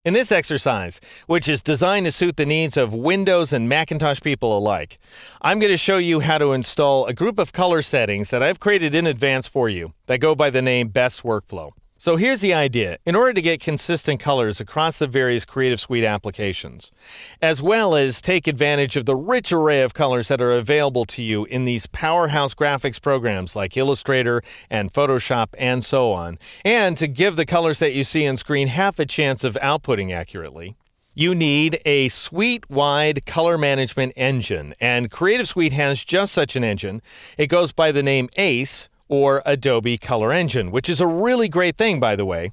In this exercise, which is designed to suit the needs of Windows and Macintosh people alike, I'm going to show you how to install a group of color settings that I've created in advance for you that go by the name Best Workflow. So here's the idea. In order to get consistent colors across the various Creative Suite applications, as well as take advantage of the rich array of colors that are available to you in these powerhouse graphics programs like Illustrator and Photoshop and so on, and to give the colors that you see on screen half a chance of outputting accurately, you need a suite-wide color management engine, and Creative Suite has just such an engine. It goes by the name ACE, or Adobe Color Engine, which is a really great thing, by the way.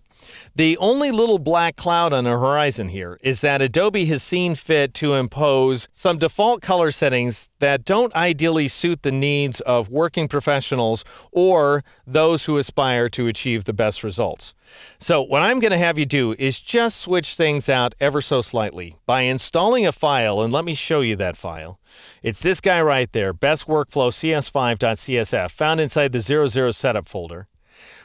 The only little black cloud on the horizon here is that Adobe has seen fit to impose some default color settings that don't ideally suit the needs of working professionals or those who aspire to achieve the best results. So what I'm going to have you do is just switch things out ever so slightly by installing a file, and let me show you that file. It's this guy right there, Best Workflow CS5.csf, found inside the 00 Setup folder.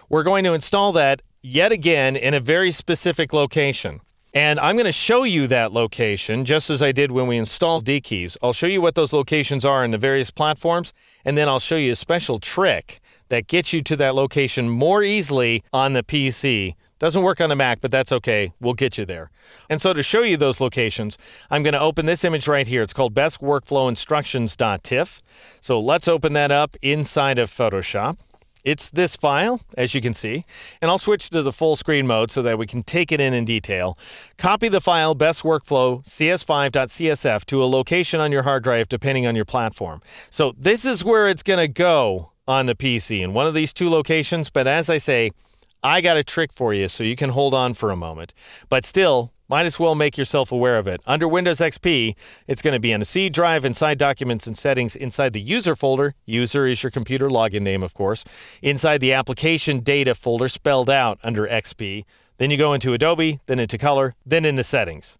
We're going to install that yet again in a very specific location. And I'm going to show you that location just as I did when we installed DKeys. I'll show you what those locations are in the various platforms, and then I'll show you a special trick that gets you to that location more easily on the PC. Doesn't work on the Mac, but that's okay. We'll get you there. And so to show you those locations, I'm going to open this image right here. It's called bestworkflowinstructions.tiff. So let's open that up inside of Photoshop. It's this file, as you can see, and I'll switch to the full screen mode so that we can take it in detail. Copy the file Best Workflow CS5.csf to a location on your hard drive depending on your platform. So this is where it's going to go on the PC, in one of these two locations, but as I say, I got a trick for you so you can hold on for a moment. But still, might as well make yourself aware of it. Under Windows XP, it's going to be on a C drive inside Documents and Settings inside the User folder. User is your computer login name, of course. Inside the Application Data folder spelled out under XP. Then you go into Adobe, then into Color, then into Settings.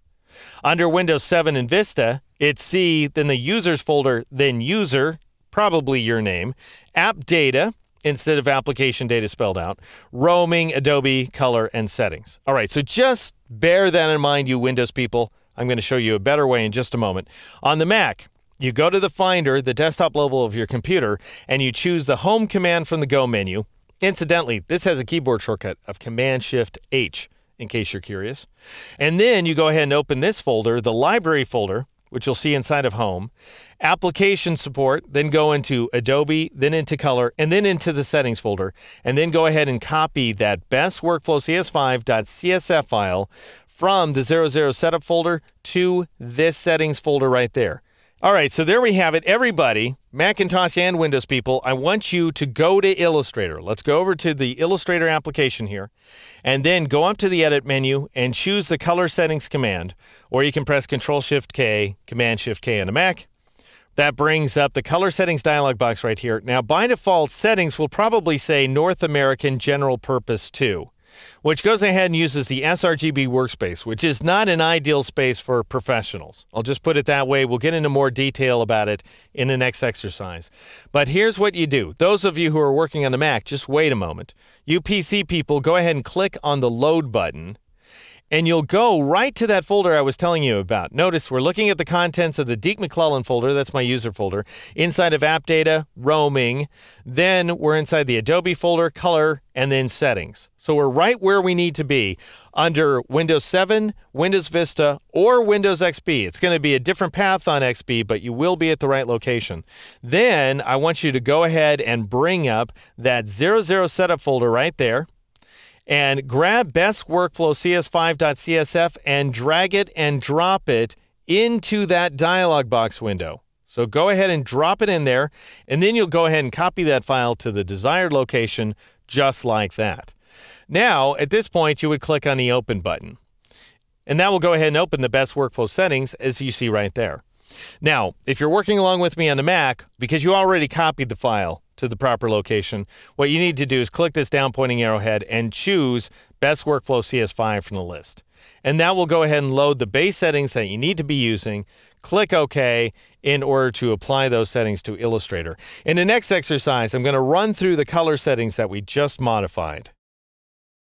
Under Windows 7 and Vista, it's C, then the Users folder, then User, probably your name. App Data, instead of Application Data spelled out, Roaming, Adobe, Color, and Settings. All right, so just bear that in mind, you Windows people. I'm going to show you a better way in just a moment. On the Mac, you go to the Finder, the desktop level of your computer, and you choose the Home command from the Go menu. Incidentally, this has a keyboard shortcut of Command-Shift-H, in case you're curious. And then you go ahead and open this folder, the Library folder, which you'll see inside of Home, Application Support, then go into Adobe, then into Color, and then into the Settings folder, and then go ahead and copy that Best Workflow CS5.csf file from the 00 Setup folder to this Settings folder right there. All right, so there we have it. Everybody, Macintosh and Windows people, I want you to go to Illustrator. Let's go over to the Illustrator application here, and then go up to the Edit menu and choose the Color Settings command, or you can press Control-Shift-K, Command-Shift-K on the Mac. That brings up the Color Settings dialog box right here. Now, by default, Settings will probably say North American General Purpose 2. Which goes ahead and uses the sRGB workspace, which is not an ideal space for professionals. I'll just put it that way. We'll get into more detail about it in the next exercise. But here's what you do. Those of you who are working on the Mac, just wait a moment. You PC people, go ahead and click on the Load button, and you'll go right to that folder I was telling you about. Notice we're looking at the contents of the Deke McClellan folder. That's my user folder. Inside of App Data, Roaming. Then we're inside the Adobe folder, Color, and then Settings. So we're right where we need to be under Windows 7, Windows Vista, or Windows XP. It's going to be a different path on XP, but you will be at the right location. Then I want you to go ahead and bring up that 00 Setup folder right there, and grab Best Workflow CS5.csf and drag it and drop it into that dialog box window. So go ahead and drop it in there, and then you'll go ahead and copy that file to the desired location just like that. Now, at this point, you would click on the Open button, and that will go ahead and open the Best Workflow settings as you see right there. Now, if you're working along with me on the Mac, because you already copied the file to the proper location, what you need to do is click this down pointing arrowhead and choose Best Workflow CS5 from the list. And that will go ahead and load the base settings that you need to be using. Click OK in order to apply those settings to Illustrator. In the next exercise, I'm going to run through the color settings that we just modified.